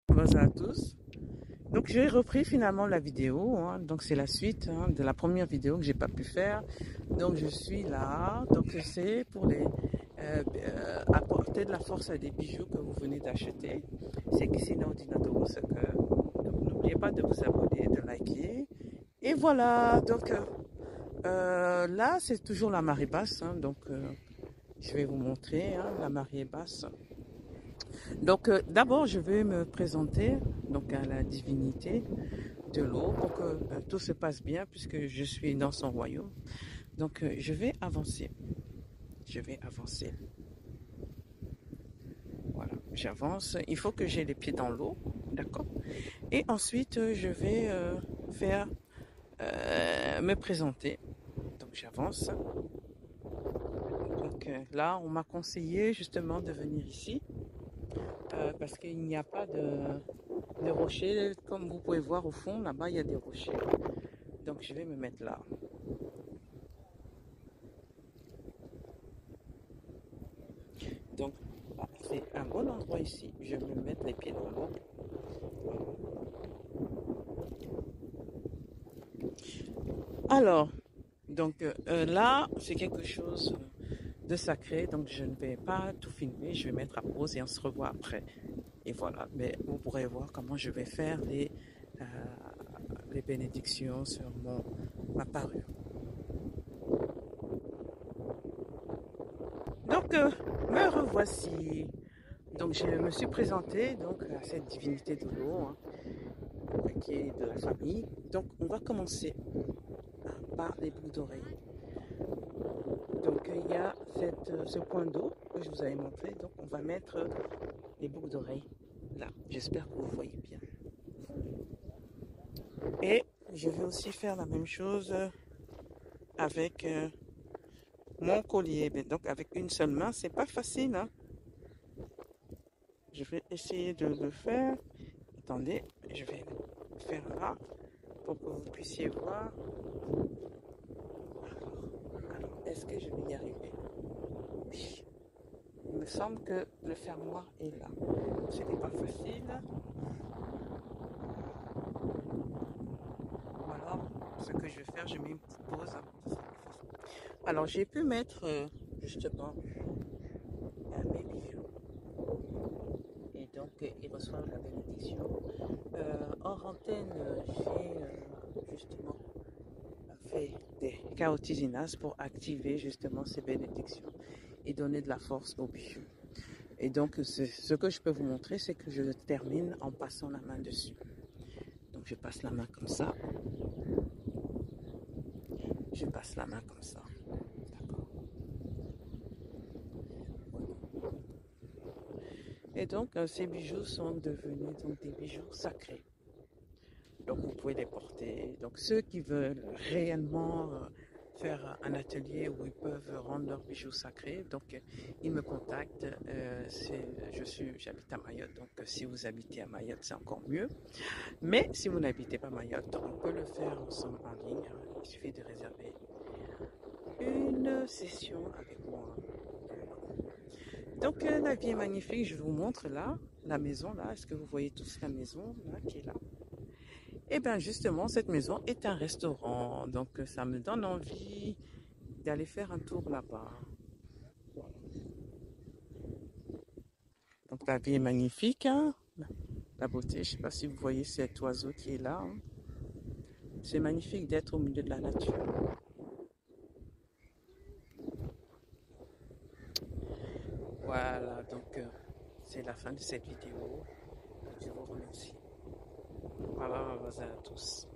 Bonjour à tous. Donc j'ai repris finalement la vidéo, hein. Donc c'est la suite, hein, de la première vidéo que j'ai pas pu faire. Donc je suis là. Donc c'est pour apporter de la force à des bijoux que vous venez d'acheter. C'est Kissina Ordinateur Soccer. Donc n'oubliez pas de vous abonner, de liker. Et voilà. Donc là c'est toujours la marée basse, hein. Donc je vais vous montrer, hein, la marée basse. Donc d'abord je vais me présenter donc à la divinité de l'eau pour que tout se passe bien puisque je suis dans son royaume. Donc je vais avancer. Je vais avancer. Voilà, j'avance. Il faut que j'ai les pieds dans l'eau, d'accord. Et ensuite je vais faire me présenter. Donc j'avance. Donc là, on m'a conseillé justement de venir ici parce qu'il n'y a pas de rochers. Comme vous pouvez voir au fond, là-bas, il y a des rochers. Donc je vais me mettre là. Donc c'est un bon endroit ici. Je vais me mettre les pieds dans l'eau. Alors, donc là, c'est quelque chose de sacré. Donc je ne vais pas tout filmer. Je vais mettre à pause et on se revoit après. Et voilà. Mais vous pourrez voir comment je vais faire euh, les bénédictions sur ma parure. Donc me revoici. Donc je me suis présentée donc à cette divinité de l'eau, hein, qui est de la famille. Donc on va commencer par les boucles d'oreilles. Donc il y a ce point d'eau que je vous avais montré. Donc on va mettre les boucles d'oreilles là. J'espère que vous voyez bien. Et je vais aussi faire la même chose avec mon collier. Donc avec une seule main, c'est pas facile, hein. Je vais essayer de le faire. Attendez, je vais le faire là pour que vous puissiez voir. Alors, est-ce que je vais y arriver? Oui. Il me semble que le fermoir est là. Ce n'est pas facile. Ou alors, ce que je vais faire, je mets une petite pause, hein. Alors, j'ai pu mettre justement mes bijoux. Et donc, ils reçoivent la bénédiction. Hors antenne, j'ai justement fait des chaotisinas pour activer justement ces bénédictions et donner de la force aux bijoux. Et donc, ce que je peux vous montrer, c'est que je termine en passant la main dessus. Donc, je passe la main comme ça. Je passe la main comme ça. D'accord. Voilà. Et donc, ces bijoux sont devenus donc, des bijoux sacrés. Donc, vous pouvez les porter. Donc, ceux qui veulent réellement faire un atelier où ils peuvent rendre leurs bijoux sacrés, donc ils me contactent. J'habite à Mayotte, donc si vous habitez à Mayotte, c'est encore mieux. Mais si vous n'habitez pas Mayotte, on peut le faire ensemble en ligne. Il suffit de réserver une session avec moi. Donc la vie est magnifique, je vous montre là, la maison là. Est-ce que vous voyez tous la maison là qui est là? Et bien justement, cette maison est un restaurant. Donc ça me donne envie d'aller faire un tour là-bas. Voilà. Donc la vie est magnifique, hein? La beauté, je ne sais pas si vous voyez cet oiseau qui est là, hein. C'est magnifique d'être au milieu de la nature. Voilà, donc c'est la fin de cette vidéo. Je vous remercie. Voilà, à tous.